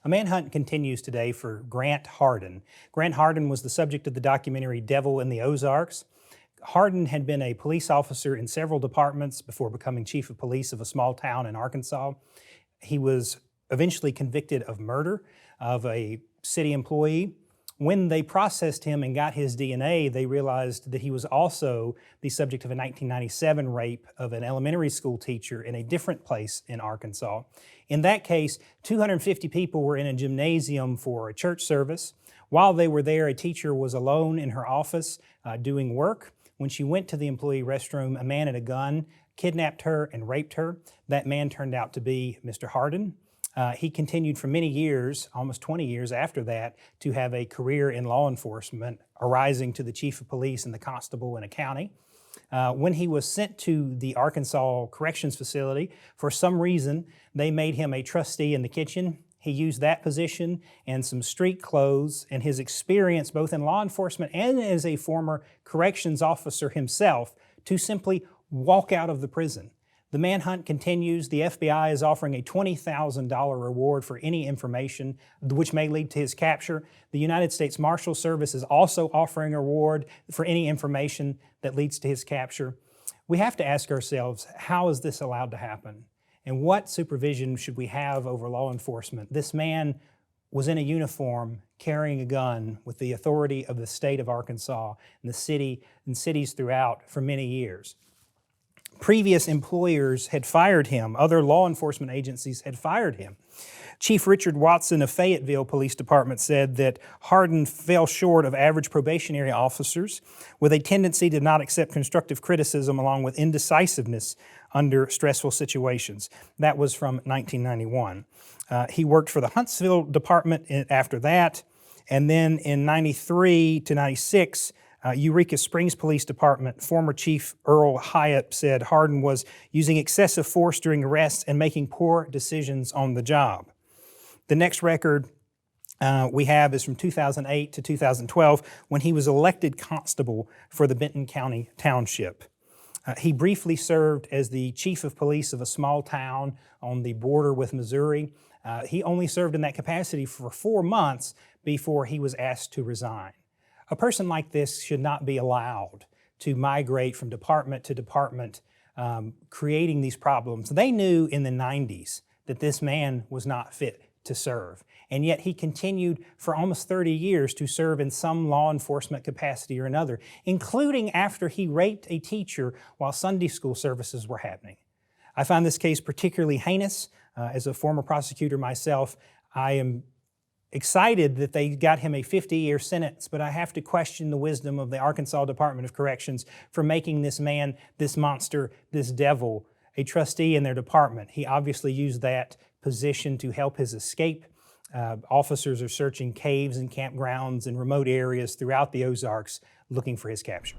A manhunt continues today for Grant Hardin. Grant Hardin was the subject of the documentary Devil in the Ozarks. Hardin had been a police officer in several departments before becoming chief of police of a small town in Arkansas. He was eventually convicted of murder of a city employee. When they processed him and got his DNA, they realized that he was also the subject of a 1997 rape of an elementary school teacher in a different place in Arkansas. In that case, 250 people were in a gymnasium for a church service. While they were there, a teacher was alone in her office doing work. When she went to the employee restroom, a man had a gun, kidnapped her, and raped her. That man turned out to be Mr. Hardin. He continued for many years, almost 20 years after that, to have a career in law enforcement, arising to the chief of police and the constable in a county. When he was sent to the Arkansas Corrections Facility, for some reason, they made him a trustee in the kitchen. He used that position and some street clothes and his experience both in law enforcement and as a former corrections officer himself to simply walk out of the prison. The manhunt continues. The FBI is offering a $20,000 reward for any information which may lead to his capture. The United States Marshal Service is also offering a reward for any information that leads to his capture. We have to ask ourselves, how is this allowed to happen? And what supervision should we have over law enforcement? This man was in a uniform, carrying a gun with the authority of the state of Arkansas and the city and cities throughout for many years. Previous employers had fired him. Other law enforcement agencies had fired him. Chief Richard Watson of Fayetteville Police Department said that Hardin fell short of average probationary officers with a tendency to not accept constructive criticism along with indecisiveness under stressful situations. That was from 1991. He worked for the Huntsville Department after that, and then in 93 to 96, Eureka Springs Police Department, former Chief Earl Hyatt said Hardin was using excessive force during arrests and making poor decisions on the job. The next record we have is from 2008 to 2012 when he was elected constable for the Benton County Township. He briefly served as the chief of police of a small town on the border with Missouri. He only served in that capacity for 4 months before he was asked to resign. A person like this should not be allowed to migrate from department to department, creating these problems. They knew in the 90s that this man was not fit to serve, and yet he continued for almost 30 years to serve in some law enforcement capacity or another, including after he raped a teacher while Sunday school services were happening. I find this case particularly heinous. As a former prosecutor myself, I am excited that they got him a 50-year sentence, but I have to question the wisdom of the Arkansas Department of Corrections for making this man, this monster, this devil, a trustee in their department. He obviously used that position to help his escape. Officers are searching caves and campgrounds and remote areas throughout the Ozarks looking for his capture.